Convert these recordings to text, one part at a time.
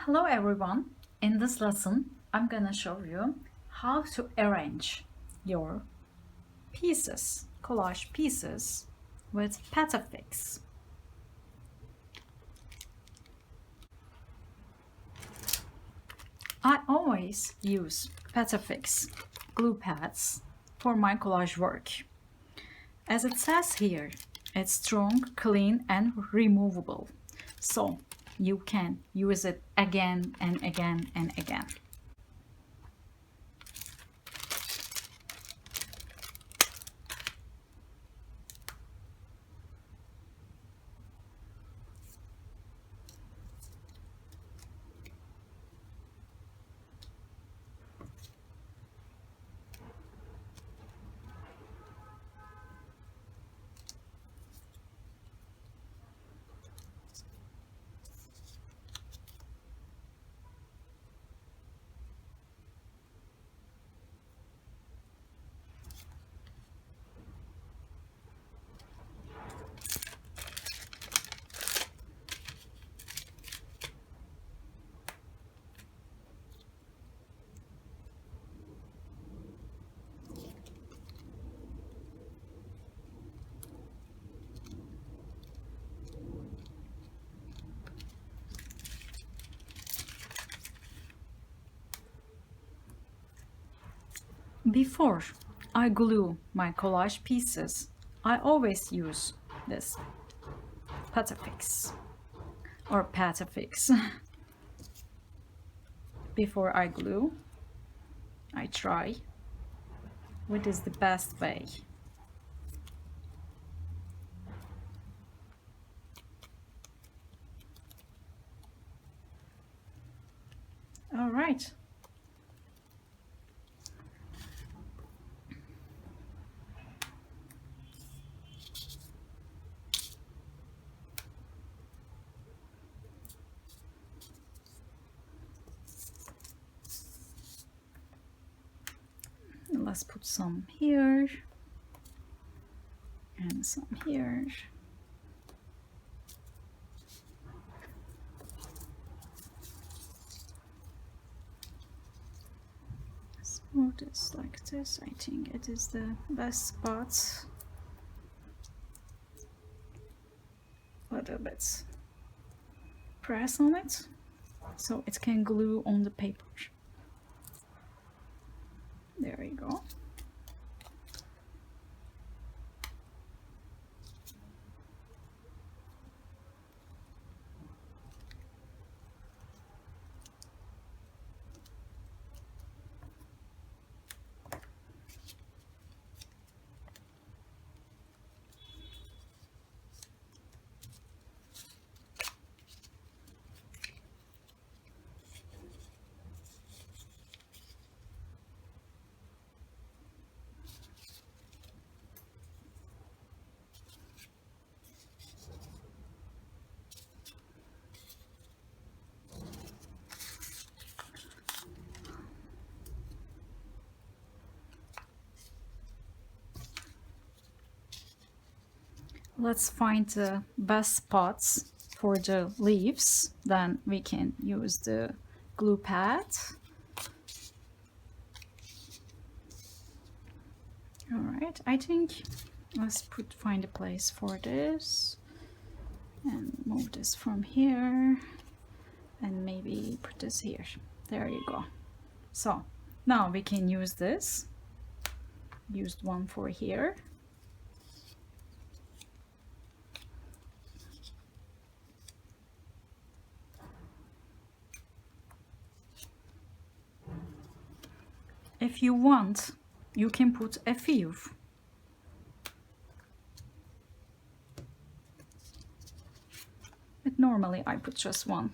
Hello everyone. In this lesson, I'm gonna show you how to arrange your pieces, collage pieces with Patafix. I always use Patafix glue pads for my collage work. As it says here, it's strong, clean and removable. So you can use it again and again and again. Before I glue my collage pieces, I always use this Patafix or Patafix. Before I glue, I try what is the best way. All right. Let's put some here and some here. Smooth this like this. I think it is the best spot. Little bit press on it so it can glue on the paper. There you go. Let's find the best spots for the leaves. Then we can use the glue pad. All right, I think let's find a place for this and move this from here and maybe put this here. There you go. So now we can use this. Used one for here. If you want, you can put a few. But normally I put just one.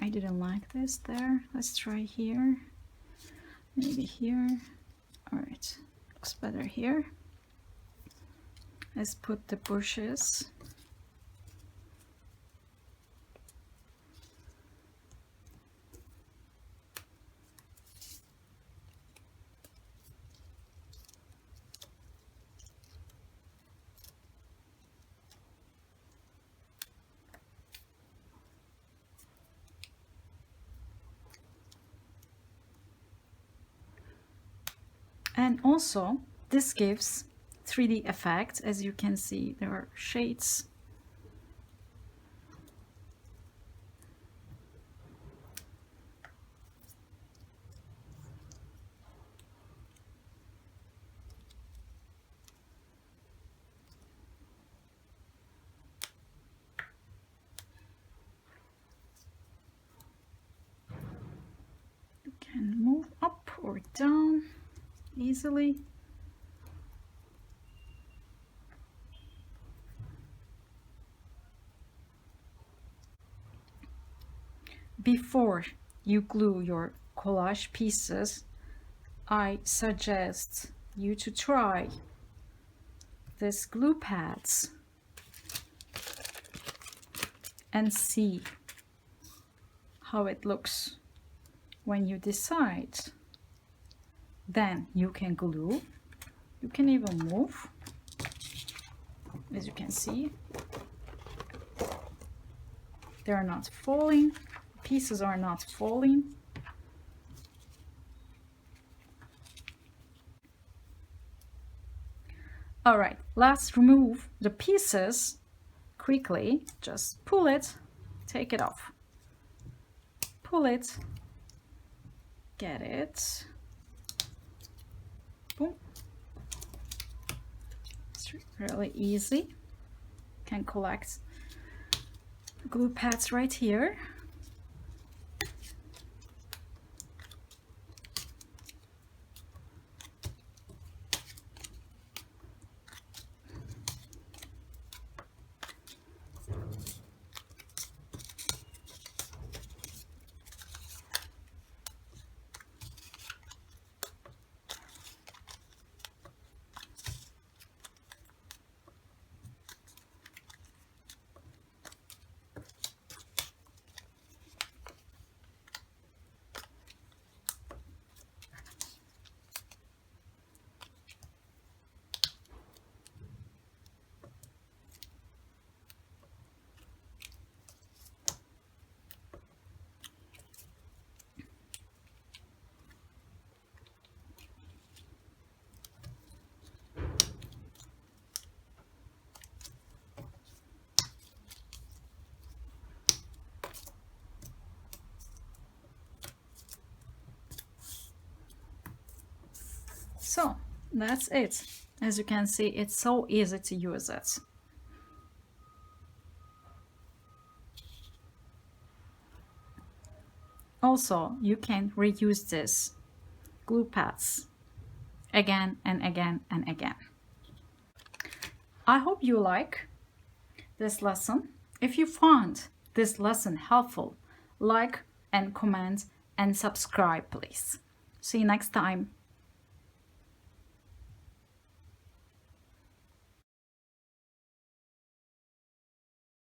I didn't like this there. Let's try here. Maybe here. All right, looks better here. Let's put the bushes. And also, this gives 3D effect. As you can see, there are shades. You can move up or down easily. Before you glue your collage pieces, I suggest you to try this glue pads and see how it looks. When you decide, then you can glue. You can even move, as you can see. They are not falling. Pieces are not falling. All right, let's remove the pieces quickly. Just pull it, take it off. Pull it, get it. Boom. It's really easy. Can collect glue pads right here. So that's it. As you can see, it's so easy to use it. Also, you can reuse this glue pads again and again and again. I hope you like this lesson. If you found this lesson helpful, like and comment and subscribe, please. See you next time.